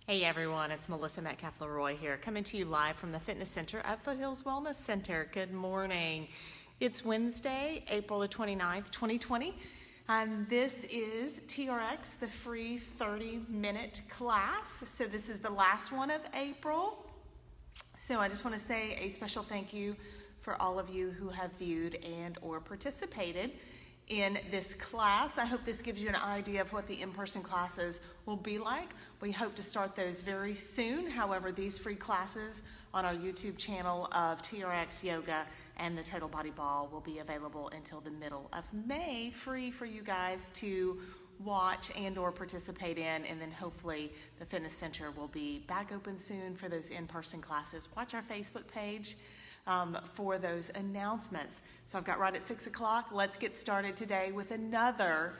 Hey everyone, it's Melissa Metcalf Leroy here, coming to you live from the Fitness Center at Foothills Wellness Center. Good morning. It's Wednesday, April the 29th, 2020, and this is TRX, the free 30-minute class. So this is the last one of April. So I just want to say a special thank you for all of you who have viewed and or participated in this class. I hope this gives you an idea of what the in-person classes will be like. We hope to start those very soon. However, these free classes on our YouTube channel of TRX Yoga and the Total Body Ball will be available until the middle of May, free for you guys to watch and or participate in, and then hopefully the Fitness Center will be back open soon for those in-person classes. Watch our Facebook page for those announcements. So I've got right at 6 o'clock. Let's get started today with another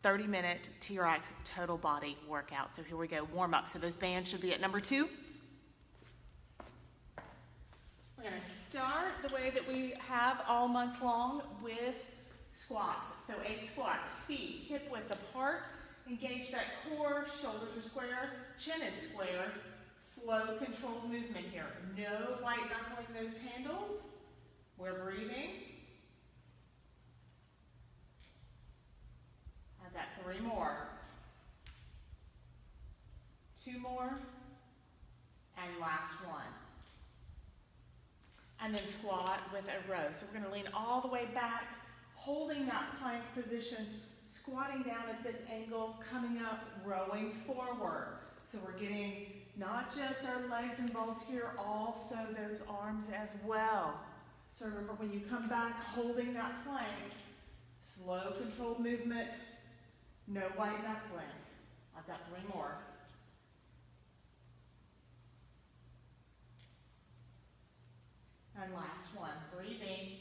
30-minute TRX total body workout. So here we go, warm up. So those bands should be at number 2. We're gonna start the way that we have all month long with squats. So 8 squats, feet hip width apart. Engage that core, shoulders are square, chin is square. Slow, controlled movement here. No white knuckling those handles. We're breathing. I've got 3 more. 2 more. And last one. And then squat with a row. So we're going to lean all the way back, holding that plank position, squatting down at this angle, coming up, rowing forward. So we're getting not just our legs involved here, also those arms as well. So remember, when you come back holding that plank, slow controlled movement, no white knuckling. I've got 3 more. And last one, breathing.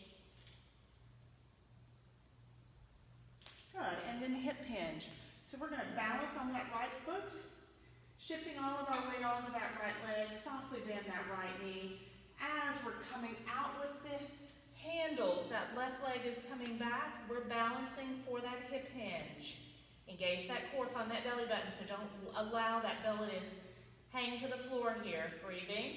Good, and then hip hinge. So we're gonna balance on that right foot, shifting all of our weight onto that right leg, softly bend that right knee. As we're coming out with the handles, that left leg is coming back, we're balancing for that hip hinge. Engage that core, find that belly button, so don't allow that belly to hang to the floor here. Breathing.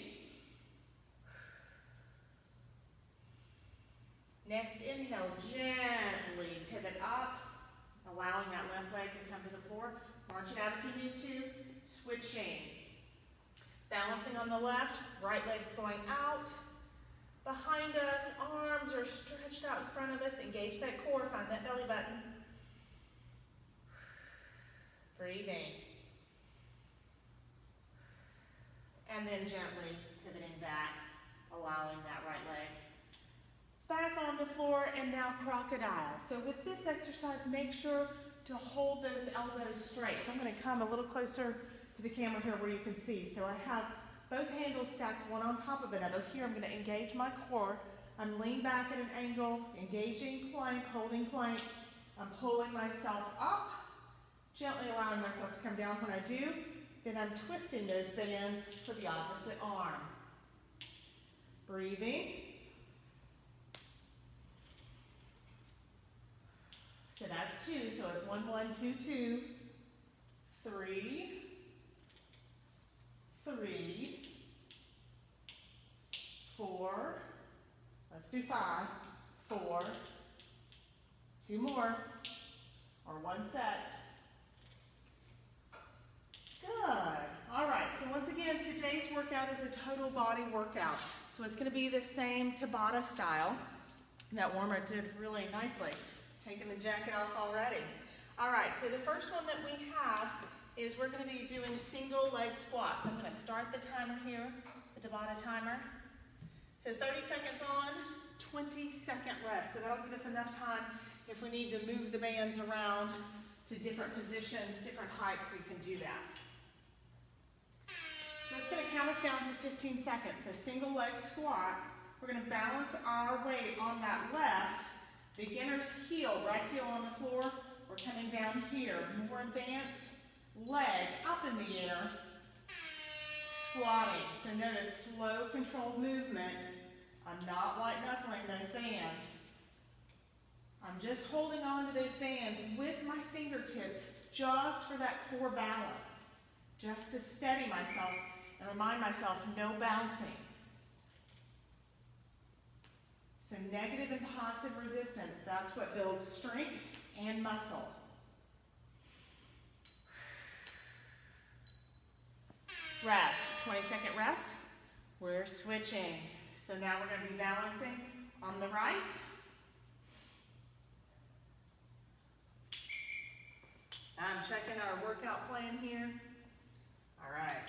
Next inhale, gently pivot up, allowing that left leg to come to the floor. March it out if you need to. Switching. Balancing on the left, right leg's going out. Behind us, arms are stretched out in front of us. Engage that core, find that belly button. Breathing. And then gently pivoting back, allowing that right leg back on the floor, and now crocodile. So with this exercise, make sure to hold those elbows straight. So I'm going to come a little closer to the camera here where you can see. So I have both handles stacked one on top of another. Here I'm going to engage my core. I'm leaning back at an angle, engaging plank, holding plank. I'm pulling myself up, gently allowing myself to come down. When I do, then I'm twisting those bands for the opposite arm. Breathing. So that's 2, so it's 1, 1, 2, 2, 3, 3, 4, let's do 5, 4, 2 more, or 1 set. Good. All right, so once again, today's workout is a total body workout. So it's going to be the same Tabata style. That warmer did really nicely. Taking the jacket off already. All right, so the first one that we have is we're going to be doing single leg squats. I'm going to start the timer here, the Tabata timer. So 30 seconds on, 20-second rest. So that'll give us enough time if we need to move the bands around to different positions, different heights, we can do that. So it's going to count us down for 15 seconds. So single leg squat, we're going to balance our weight on that left. Beginner's heel, right heel on the floor. We're coming down here. More advanced, leg up in the air, squatting. So notice slow, controlled movement. I'm not white knuckling those bands. I'm just holding on to those bands with my fingertips just for that core balance. just to steady myself and remind myself no bouncing. So negative and positive resistance, that's what builds strength and muscle. Rest, 20-second rest. We're switching. So now we're going to be balancing on the right. I'm checking our workout plan here. All right.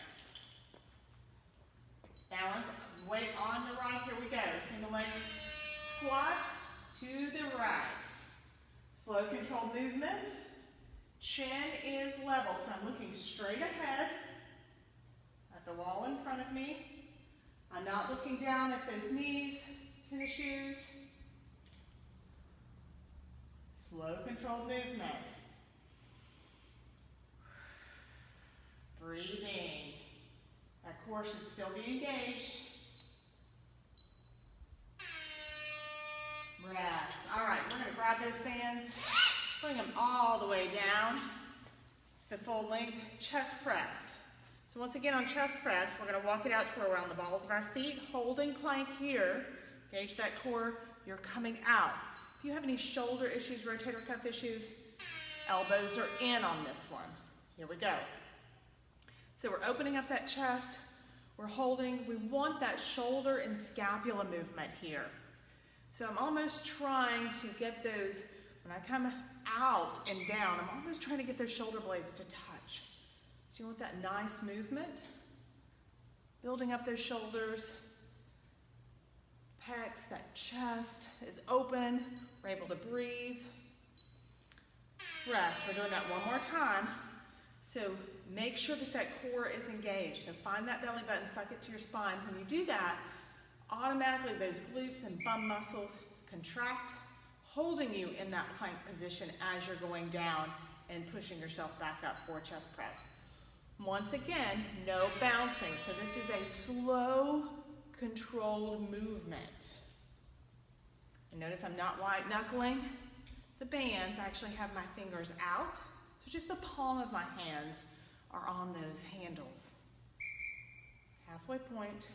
Balance, weight on the right, here we go. Single leg squats to the right. Slow controlled movement. Chin is level, so I'm looking straight ahead at the wall in front of me. I'm not looking down at those knees, tennis shoes. Slow controlled movement. Breathing. That core should still be engaged. Rest. All right, we're going to grab those bands, bring them all the way down to full length chest press. So once again on chest press, we're going to walk it out to where we're on the balls of our feet, holding plank here. Engage that core. You're coming out. If you have any shoulder issues, rotator cuff issues, elbows are in on this one. Here we go. So we're opening up that chest. We're holding. We want that shoulder and scapula movement here. So I'm almost trying to get those, when I come out and down, I'm almost trying to get those shoulder blades to touch. So you want that nice movement, building up those shoulders, pecs, that chest is open, we're able to breathe. Rest, we're doing that one more time. So make sure that that core is engaged. So find that belly button, suck it to your spine. When you do that, automatically those glutes and bum muscles contract, holding you in that plank position as you're going down and pushing yourself back up for chest press. Once again, no bouncing. So this is a slow, controlled movement. And notice I'm not white knuckling the bands. I actually have my fingers out. So just the palm of my hands are on those handles. Halfway point.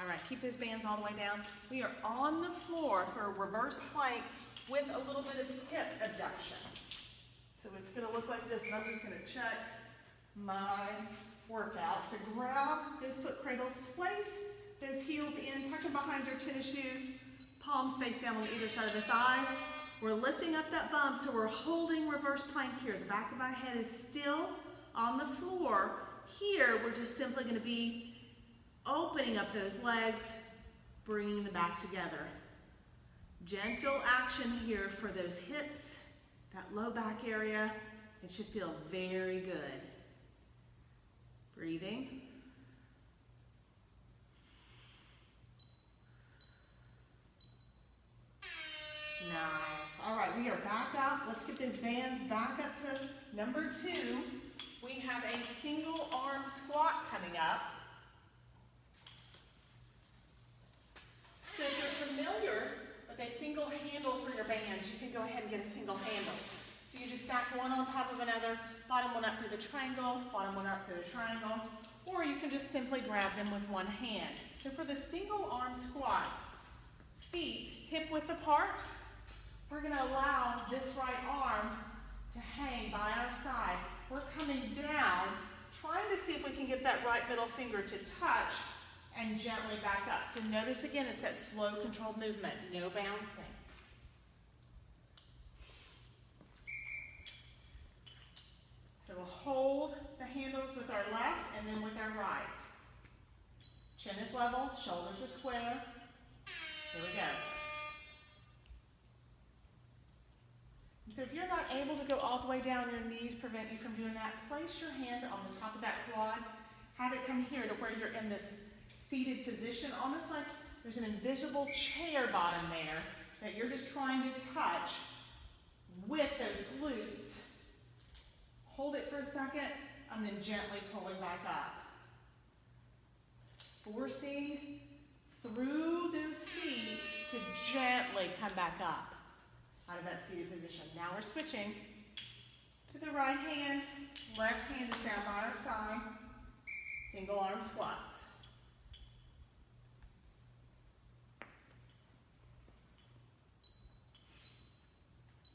All right, keep those bands all the way down. We are on the floor for a reverse plank with a little bit of hip abduction. So it's going to look like this, and I'm just going to check my workout. So grab those foot cradles, place those heels in, tuck them behind your tennis shoes, palms face down on either side of the thighs. We're lifting up that bum, so we're holding reverse plank here. The back of my head is still on the floor. Here, we're just simply going to be opening up those legs, bringing them back together. Gentle action here for those hips, that low back area. It should feel very good. Breathing. Nice. All right, we are back up. Let's get those bands back up to number 2. We have a single arm squat coming up. So if you're familiar with a single handle for your bands, you can go ahead and get a single handle. So you just stack one on top of another, bottom one up through the triangle, bottom one up through the triangle, or you can just simply grab them with one hand. So for the single arm squat, feet hip width apart, we're going to allow this right arm to hang by our side. We're coming down, trying to see if we can get that right middle finger to touch and gently back up. So notice again, it's that slow controlled movement, no bouncing. So we'll hold the handles with our left and then with our right. Chin is level, shoulders are square. Here we go. And so if you're not able to go all the way down, your knees prevent you from doing that, place your hand on the top of that quad, have it come here to where you're in this seated position, almost like there's an invisible chair bottom there that you're just trying to touch with those glutes. Hold it for a second, and then gently pulling back up. forcing through those feet to gently come back up out of that seated position. Now we're switching to the right hand. Left hand is down by our side. Single arm squats.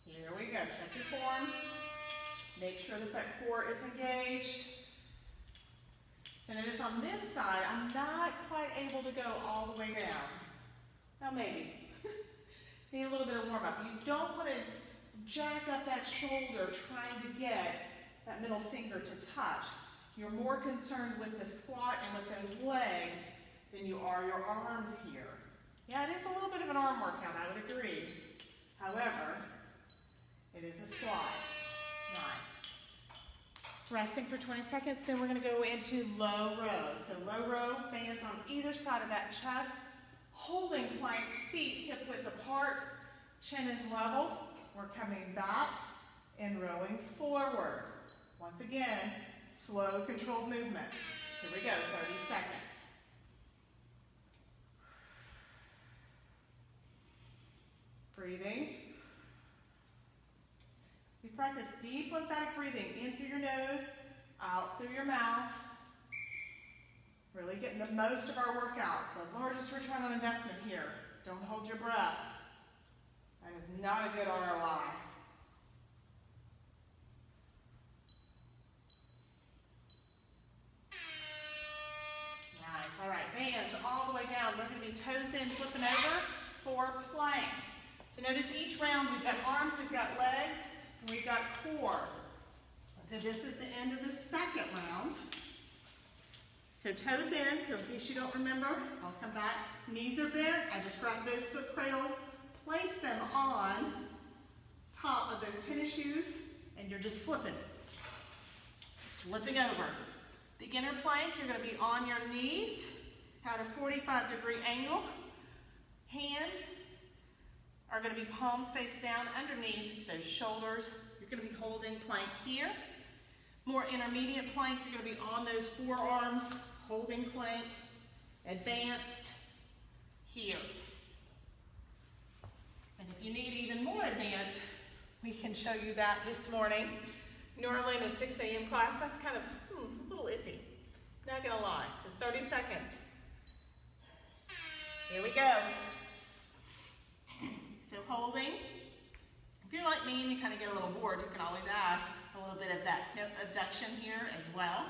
Here we go. Check your form. Make sure that that core is engaged. So notice on this side, I'm not quite able to go all the way down. Well, maybe. Need a little bit of warm up. You don't want to jack up that shoulder trying to get that middle finger to touch. You're more concerned with the squat and with those legs than you are your arms here. Yeah, it is a little bit of an arm workout, I would agree. However, it is a squat. Nice. Resting for 20 seconds, then we're going to go into low row. So low row, bands on either side of that chest, holding plank, feet hip width apart, chin is level. We're coming back and rowing forward. Once again, slow, controlled movement. Here we go, 30 seconds. Breathing. We practice deep lymphatic breathing in through your nose, out through your mouth. Really getting the most of our workout. The largest return on investment here. Don't hold your breath. That is not a good ROI. Nice. All right, bands all the way down. We're going to be toes in, flipping over for plank. So notice each round we've got arms, we've got legs, and we've got core. So this is the end of the second round. So toes in, so in case you don't remember, I'll come back. Knees are bent. I just grab those foot cradles, place them on top of those tennis shoes, and you're just flipping. Flipping over. Beginner plank, you're going to be on your knees at a 45-degree angle. Hands are going to be palms face down underneath those shoulders. You're going to be holding plank here. More intermediate plank, you're going to be on those forearms, holding plank. Advanced here. And if you need even more advanced, we can show you that this morning. Normally in a 6 a.m. class, that's kind of a little iffy. Not going to lie. So 30 seconds. Here we go. So holding. If you're like me and you kind of get a little bored, you can always add a little bit of that hip abduction here as well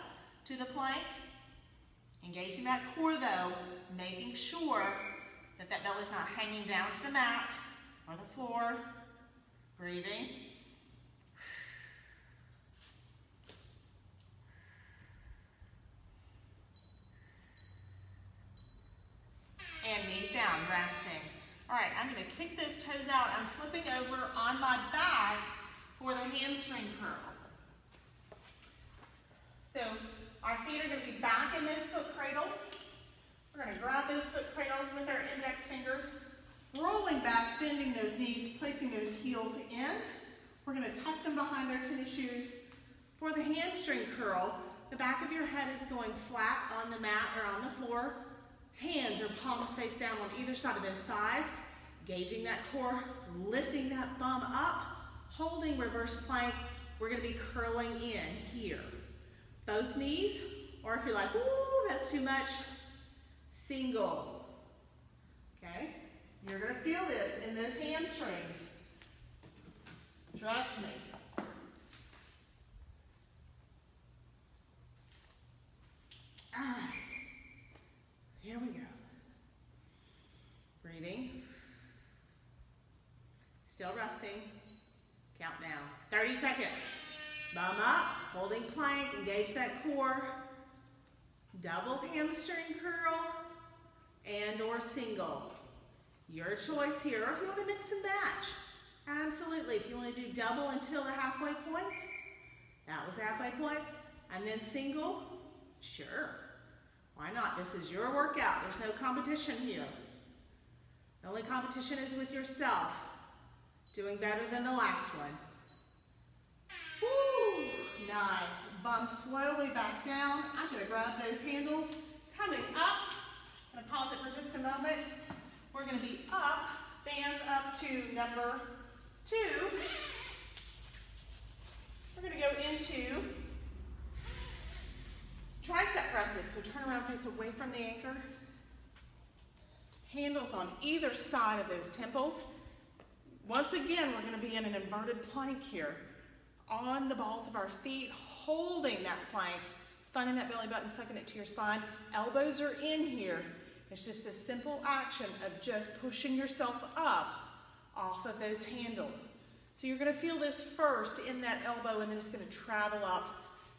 to the plank. Engaging that core though, making sure that that belly's not hanging down to the mat or the floor. Breathing. And knees down, resting. All right, I'm going to kick those toes out. I'm flipping over on my back for the hamstring curl. So our feet are going to be back in those foot cradles. We're going to grab those foot cradles with our index fingers, rolling back, bending those knees, placing those heels in. We're going to tuck them behind our tennis shoes. For the hamstring curl, the back of your head is going flat on the mat or on the floor. Hands or palms face down on either side of those thighs, gauging that core, lifting that bum up, holding reverse plank. We're going to be curling in here. Both knees, or if you're like, ooh, that's too much, single. Okay? You're going to feel this in those hamstrings. Trust me. All right. Here we go. Breathing. Still resting. Count down. 30 seconds. Bum up, holding plank, engage that core. Double hamstring curl and or single. Your choice here. Or if you want to mix and match, absolutely. If you want to do double until the halfway point, that was the halfway point, and then single, sure. Why not? This is your workout. There's no competition here. The only competition is with yourself. Doing better than the last one. Woo! Nice. Bum slowly back down. I'm going to grab those handles, coming up I'm gonna pause it for just a moment. We're gonna be up, bands up to number 2. We're gonna go into tricep presses. So turn around, face away from the anchor. Handles on either side of those temples. Once again, we're gonna be in an inverted plank here. On the balls of our feet, holding that plank, finding that belly button, sucking it to your spine. Elbows are in here. It's just a simple action of just pushing yourself up off of those handles. So you're gonna feel this first in that elbow, and then it's gonna travel up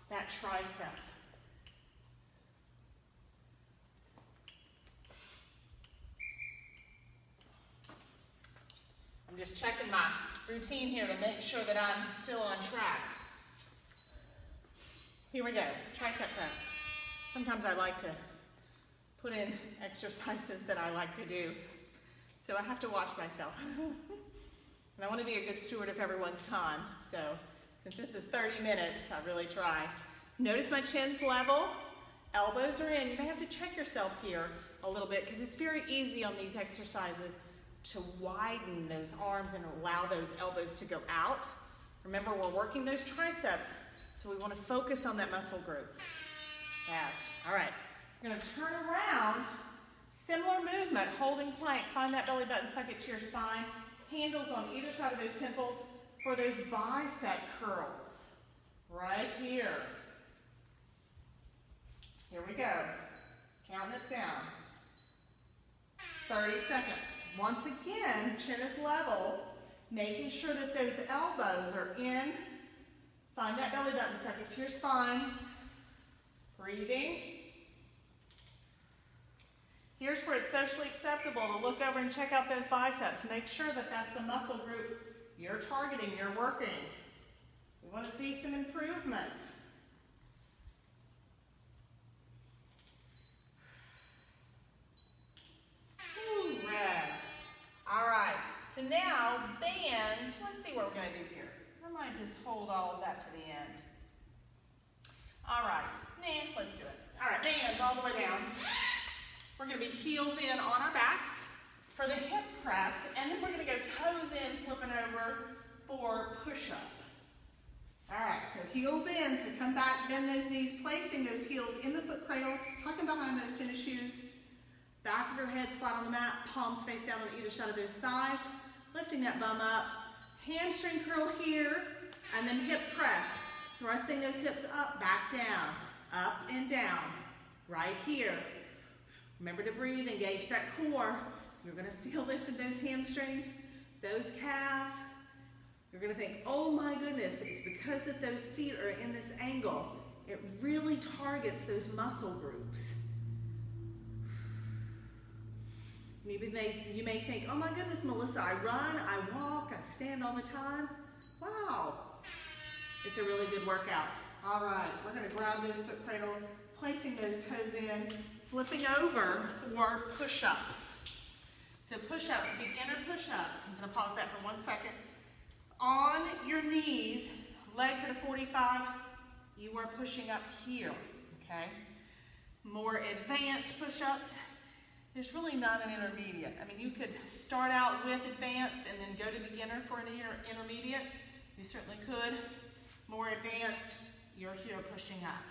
that tricep. I'm just checking my routine here to make sure that I'm still on track. Here we go, tricep press. Sometimes I like to put in exercises that I like to do, so I have to watch myself. And I want to be a good steward of everyone's time, so since this is 30 minutes, I really try. Notice my chin's level, elbows are in. You may have to check yourself here a little bit because it's very easy on these exercises to widen those arms and allow those elbows to go out. Remember, we're working those triceps, so we want to focus on that muscle group. Fast. All right. We're going to turn around. Similar movement, holding plank. Find that belly button, suck it to your spine. Handles on either side of those temples for those bicep curls. Right here. Here we go. Counting us down. 30 seconds. Once again, chin is level, making sure that those elbows are in. Find that belly button, suck it to your spine. Breathing. Here's where it's socially acceptable to look over and check out those biceps. Make sure that that's the muscle group you're targeting, you're working. We want to see some improvement. Rest. All right, so now bands, let's see what we're going to do here. I might just hold all of that to the end. All right, let's do it. All right, bands all the way down. We're going to be heels in on our backs for the hip press, and then we're going to go toes in, flipping over for push-up. All right, so heels in, so come back, bend those knees, placing those heels in the foot cradles, tucking behind those tennis shoes. Back of your head flat on the mat, palms face down on either side of those thighs, lifting that bum up. Hamstring curl here, and then hip press. Thrusting those hips up, back down, up and down, right here. Remember to breathe, engage that core. You're gonna feel this in those hamstrings, those calves. You're gonna think, oh my goodness, it's because that those feet are in this angle. It really targets those muscle groups. You may think, oh my goodness, Melissa, I run, I walk, I stand all the time. Wow, it's a really good workout. All right, we're gonna grab those foot cradles, placing those toes in, flipping over for push-ups. So push-ups, beginner push-ups. I'm gonna pause that for 1 second. On your knees, legs at a 45, you are pushing up here, okay? More advanced push-ups, there's really not an intermediate. I mean, you could start out with advanced and then go to beginner for an intermediate. You certainly could. More advanced, you're here pushing up.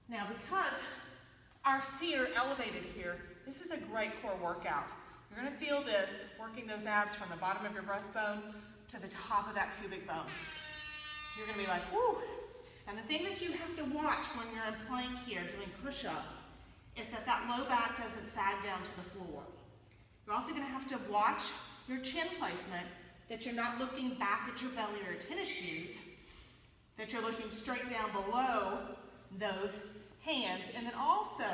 Now, because our feet are elevated here, this is a great core workout. You're gonna feel this, working those abs from the bottom of your breastbone to the top of that pubic bone. You're gonna be like, whoo. And the thing that you have to watch when you're in plank here doing push-ups is that low back doesn't sag down to the floor. You're also gonna have to watch your chin placement, that you're not looking back at your belly or your tennis shoes, that you're looking straight down below those hands. And then also,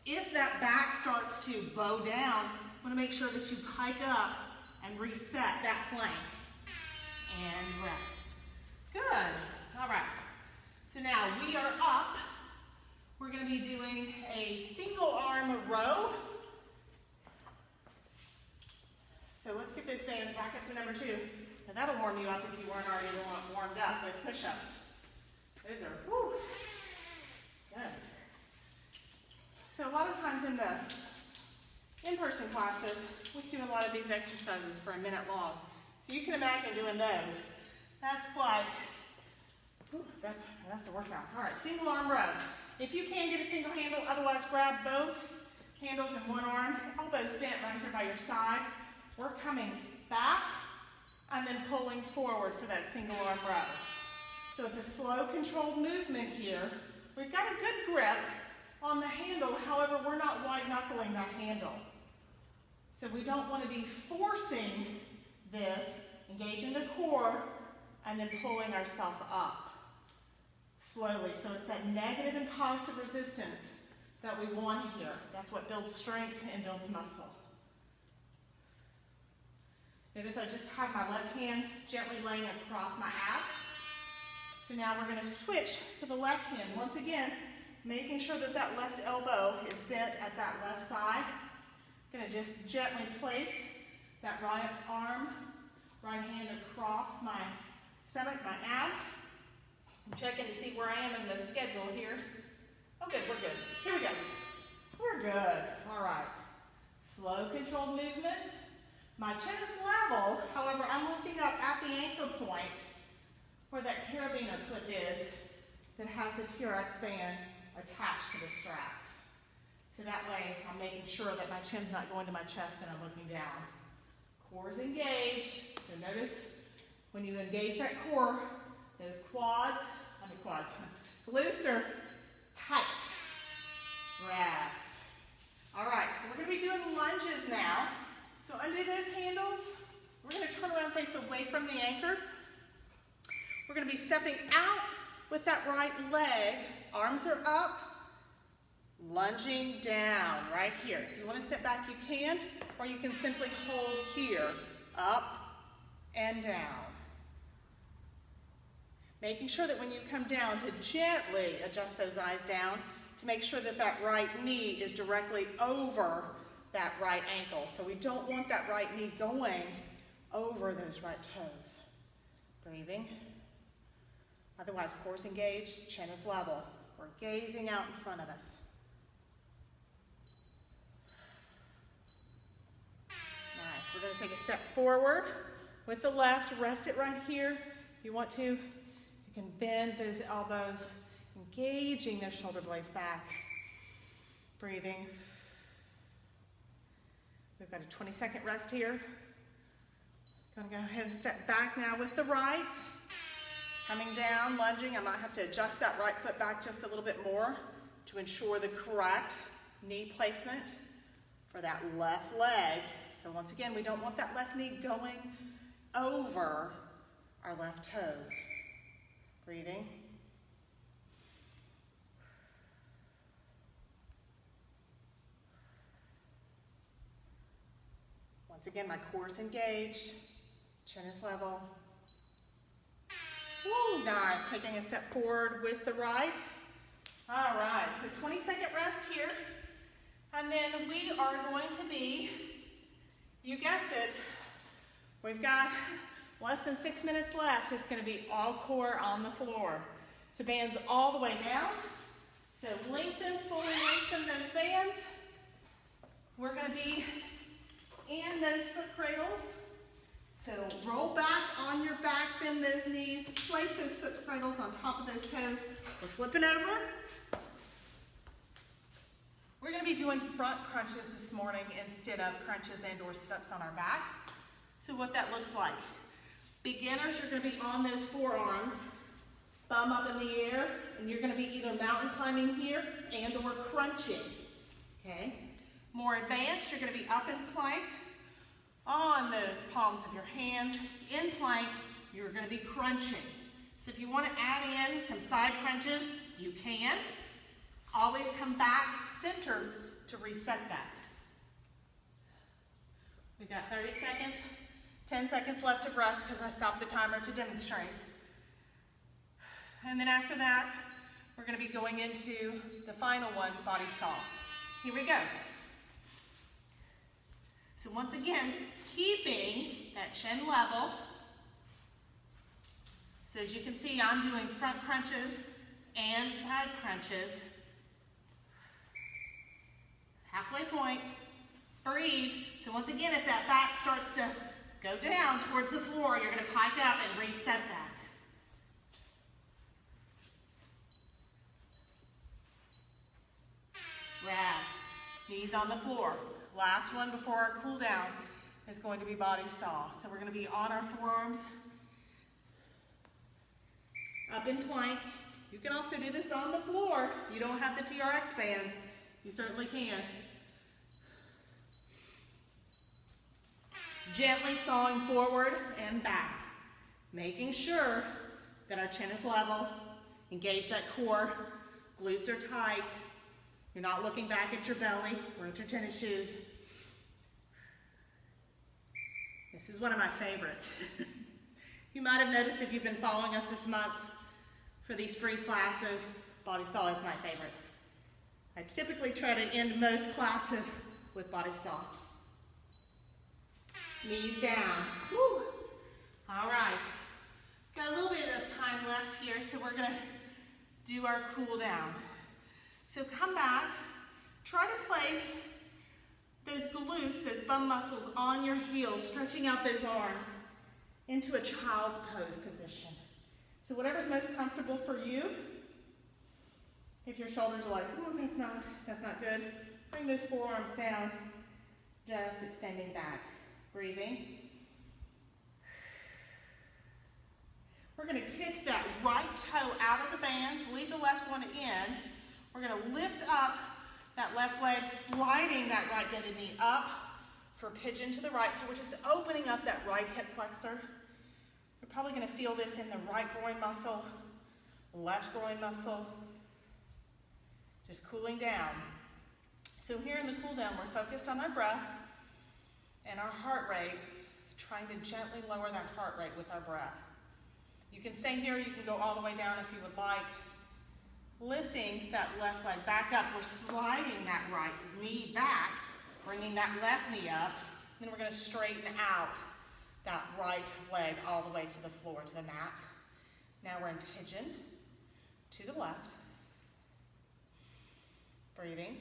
if that back starts to bow down, you wanna make sure that you hike up and reset that plank and rest. Good, all right. So now we are up. We're gonna be doing a single arm row. So let's get those bands back up to number 2. Now that'll warm you up if you weren't already warmed up, those push-ups. Those are, whew, good. in the in-person classes, we do a lot of these exercises for a minute long. So you can imagine doing those. That's quite, that's a workout. All right, single arm row. If you can get a single handle, otherwise grab both handles in one arm, elbows bent right here by your side. We're coming back and then pulling forward for that single arm row. So it's a slow, controlled movement here. We've got a good grip on the handle, however, we're not white knuckling that handle. So we don't want to be forcing this, engaging the core, and then pulling ourselves up slowly. So it's that negative and positive resistance that we want here. That's what builds strength and builds muscle. Notice I just have my left hand gently laying across my abs. So now we're going to switch to the left hand. Once again, making sure that that left elbow is bent at that left side. I'm going to just gently place that right arm, right hand across my stomach, my abs. I'm checking to see where I am in the schedule here. Oh, good, we're good. Here we go. We're good. All right. Slow, controlled movement. My chin is level. However, I'm looking up at the anchor point where that carabiner clip is that has the TRX band attached to the straps. So that way I'm making sure that my chin's not going to my chest and I'm looking down. Core's engaged. So notice when you engage that core, those glutes are tight. Rest. All right, so we're going to be doing lunges now. So undo those handles. We're going to turn around, face away from the anchor. We're going to be stepping out with that right leg. Arms are up, lunging down right here. If you want to step back, you can, or you can simply hold here, up and down. Making sure that when you come down to gently adjust those eyes down to make sure that that right knee is directly over that right ankle. So we don't want that right knee going over those right toes. Breathing. Otherwise, core's engaged, chin is level. We're gazing out in front of us. Nice. We're going to take a step forward with the left. Rest it right here. If you want to, you can bend those elbows, engaging those shoulder blades back. Breathing. We've got a 20-second rest here. Going to go ahead and step back now with the right. Coming down, lunging. I might have to adjust that right foot back just a little bit more to ensure the correct knee placement for that left leg. So once again, we don't want that left knee going over our left toes. Breathing. Once again, my core is engaged, chin is level. Woo, nice. Taking a step forward with the right. All right, so 20-second rest here. And then we are going to be, you guessed it, we've got less than 6 minutes left. It's going to be all core on the floor. So bands all the way down. So lengthen, fully lengthen those bands. We're going to be in those foot cradles. So roll back on your back, bend those knees, place those foot cradles on top of those toes. We're flipping over. We're going to be doing front crunches this morning instead of crunches and or sit-ups on our back. So what that looks like. Beginners, you're going to be on those forearms, thumb up in the air, and you're going to be either mountain climbing here and or crunching. Okay? More advanced, you're going to be up in plank. On those palms of your hands, in plank, you're going to be crunching. So if you want to add in some side crunches, you can. Always come back center to reset that. We've got 30 seconds, 10 seconds left of rest because I stopped the timer to demonstrate. And then after that, we're going to be going into the final one, body saw. Here we go. So once again, keeping that chin level. So as you can see, I'm doing front crunches and side crunches. halfway point, breathe. So once again, if that back starts to go down towards the floor, you're going to pike up and reset that. Rest. Knees on the floor. Last one before our cool down is going to be body saw. So we're going to be on our forearms, up in plank. You can also do this on the floor. If you don't have the TRX band, you certainly can. Gently sawing forward and back, making sure that our chin is level. Engage that core. Glutes are tight. You're not looking back at your belly or at your tennis shoes. This is one of my favorites. You might have noticed if you've been following us this month for these free classes, body saw is my favorite. I typically try to end most classes with body saw. Knees down. Woo. All right. Got a little bit of time left here, so we're going to do our cool down. So come back, try to place those glutes, those bum muscles on your heels, stretching out those arms into a child's pose position. So whatever's most comfortable for you. If your shoulders are like, oh, that's not good, bring those forearms down, just extending back. Breathing. We're going to kick that right toe out of the bands, leave the left one in. We're going to lift up that left leg, sliding that right bended knee up for pigeon to the right. So we're just opening up that right hip flexor. You're probably going to feel this in the right groin muscle, left groin muscle. Just cooling down. So here in the cool down, we're focused on our breath and our heart rate, trying to gently lower that heart rate with our breath. You can stay here, you can go all the way down if you would like. Lifting that left leg back up, we're sliding that right knee back, bringing that left knee up, then we're going to straighten out that right leg all the way to the floor, to the mat. Now we're in pigeon to the left. Breathing.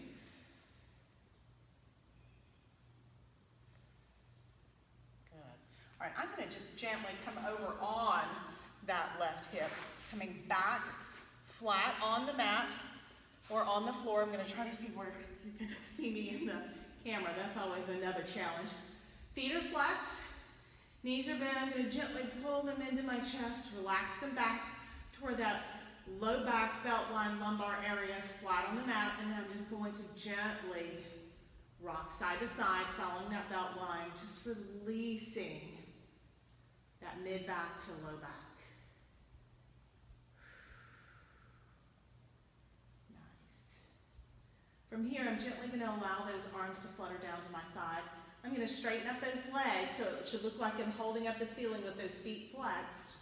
All right, I'm going to just gently come over on that left hip, coming back flat on the mat or on the floor. I'm going to try to see where you can see me in the camera. That's always another challenge. Feet are flexed, knees are bent. I'm going to gently pull them into my chest, relax them back toward that low back, belt line, lumbar areas, flat on the mat, and then I'm just going to gently rock side to side, following that belt line, just releasing that mid-back to low back. Nice. From here, I'm gently going to allow those arms to flutter down to my side. I'm going to straighten up those legs so it should look like I'm holding up the ceiling with those feet flexed.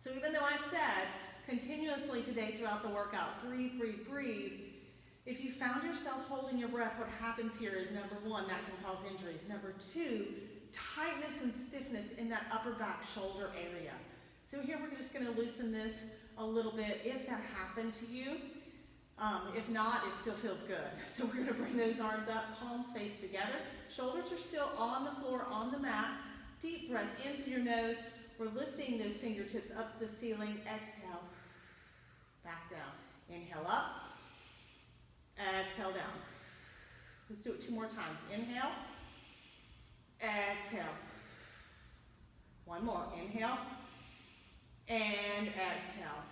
So even though I said continuously today throughout the workout, breathe, breathe, breathe, if you found yourself holding your breath, what happens here is, number one, that can cause injuries. Number two, tightness and stiffness in that upper back shoulder area. So here we're just going to loosen this a little bit if that happened to you. If not, it still feels good. So we're going to bring those arms up, palms face together. Shoulders are still on the floor, on the mat. Deep breath in through your nose. We're lifting those fingertips up to the ceiling. Exhale. Back down. Inhale up. Exhale down. Let's do it 2 more times. Inhale. Exhale. One more. Inhale. And exhale.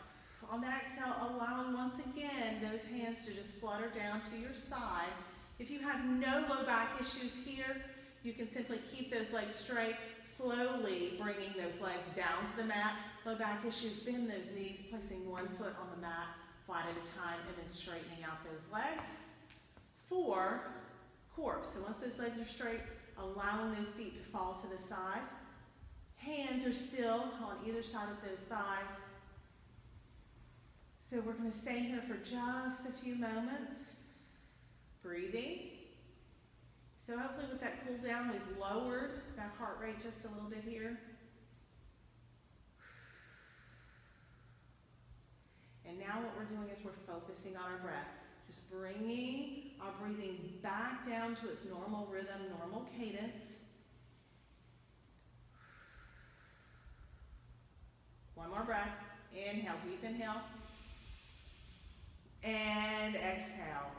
On that exhale, allowing once again those hands to just flutter down to your side. If you have no low back issues here, you can simply keep those legs straight, slowly bringing those legs down to the mat. Low back issues, bend those knees, placing one foot on the mat, flat at a time, and then straightening out those legs. 4, corpse. So once those legs are straight, allowing those feet to fall to the side. Hands are still on either side of those thighs. So we're going to stay here for just a few moments. Breathing. So hopefully with that cool down, we've lowered that heart rate just a little bit here. And now what we're doing is we're focusing on our breath. Just bringing our breathing back down to its normal rhythm, normal cadence. One more breath. Inhale, deep inhale. And exhale.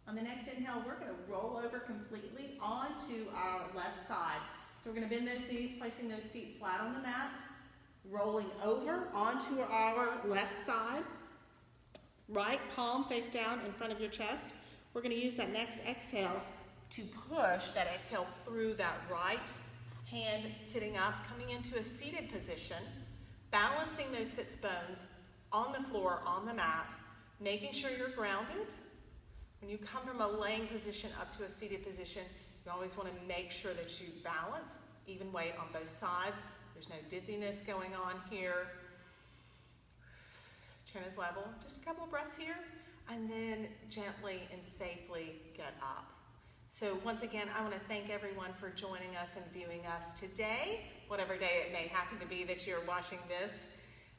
On the next inhale, we're going to roll over completely onto our left side. So we're going to bend those knees, placing those feet flat on the mat, rolling over onto our left side. Right palm face down in front of your chest. We're going to use that next exhale to push that exhale through that right hand sitting up, coming into a seated position, balancing those sits bones on the floor, on the mat, making sure you're grounded. When you come from a laying position up to a seated position, you always want to make sure that you balance, even weight on both sides. There's no dizziness going on here. Chin is level. Just a couple of breaths here, and then gently and safely get up. So once again, I want to thank everyone for joining us and viewing us today, whatever day it may happen to be that you're watching this.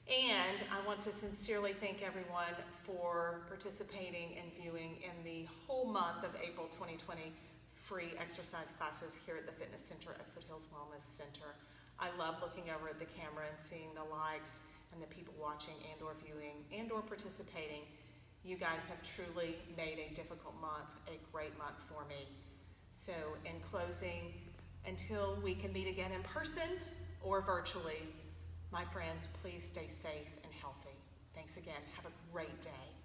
And I want to sincerely thank everyone for participating and viewing in the whole month of April 2020 free exercise classes here at the Fitness Center at Foothills Wellness Center. I love looking over at the camera and seeing the likes and the people watching and or viewing and or participating. You guys have truly made a difficult month a great month for me. So in closing, until we can meet again in person or virtually, my friends, please stay safe and healthy. Thanks again. Have a great day.